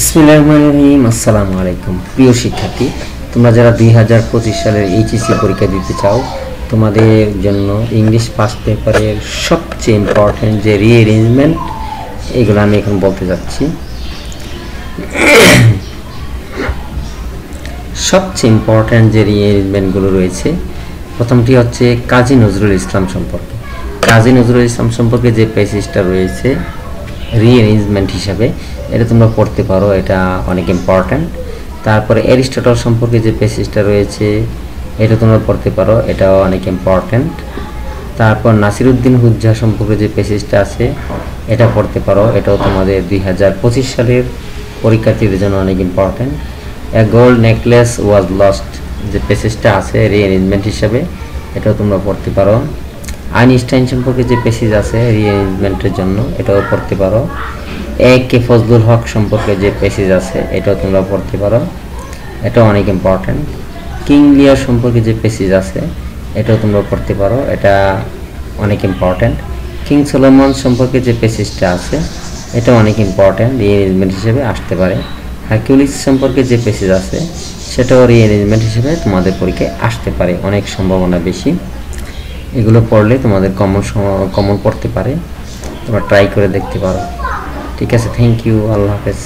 বিসমিল্লাহিররহমানিররহিম। আসসালামু আলাইকুম প্রিয় শিক্ষার্থী, তোমরা যারা 2025 সালের এইচএসসি পরীক্ষা দিতে চাও, তোমাদের জন্য ইংলিশ ফার্স্ট পেপারের সবচেয়ে ইম্পর্টেন্ট যে রিঅ্যারেঞ্জমেন্ট, এগুলো আমি এখন বলতে যাচ্ছি। সবচেয়ে ইম্পর্টেন্ট যে রিঅ্যারেঞ্জমেন্টগুলো রয়েছে, প্রথমটি হচ্ছে কাজী নজরুল ইসলাম সম্পর্কে। কাজী নজরুল ইসলাম সম্পর্কে যে প্যাসেজটা রয়েছে রিঅ্যারেঞ্জমেন্ট হিসাবে, এটা তোমরা পড়তে পারো, এটা অনেক ইম্পর্ট্যান্ট। তারপরে অ্যারিস্টটল সম্পর্কে যে প্যাসেজটা রয়েছে, এটা তোমরা পড়তে পারো, এটাও অনেক ইম্পর্ট্যান্ট। তারপর নাসিরউদ্দিন হুজ্জা সম্পর্কে যে প্যাসেজটা আছে, এটা পড়তে পারো, এটাও তোমাদের 2025 সালের পরীক্ষার্থীদের জন্য অনেক important. A gold necklace was lost যে প্যাসেজটা আছে রিঅ্যারেঞ্জমেন্ট হিসাবে, এটাও তোমরা পড়তে পারো। আইনস্টাইন সম্পর্কে যে প্যাসেজ আছে রিঅ্যারেঞ্জমেন্টের জন্য, এটাও পড়তে পারো। কে ফজলুল হক সম্পর্কে যে প্যাসেজ আছে, এটাও তোমরা পড়তে পারো, এটাও অনেক ইম্পর্ট্যান্ট। কিং লিয়ার সম্পর্কে যে প্যাসেজ আছে, এটাও তোমরা পড়তে পারো, এটা অনেক ইম্পর্ট্যান্ট। কিং সলোমন সম্পর্কে যে প্যাসেজটা আছে, এটা অনেক ইম্পর্ট্যান্ট, রিঅ্যারেঞ্জমেন্ট হিসেবে আসতে পারে। হারকিউলিস সম্পর্কে যে প্যাসেজ আছে, সেটাও রিঅ্যারেঞ্জমেন্ট হিসেবে তোমাদের পরীক্ষায় আসতে পারে, অনেক সম্ভাবনা বেশি। এগুলো পড়লে তোমাদের কমন পড়তে পারে, তোমরা ট্রাই করে দেখতে পারো। ঠিক আছে, থ্যাংক ইউ, আল্লাহ হাফেজ।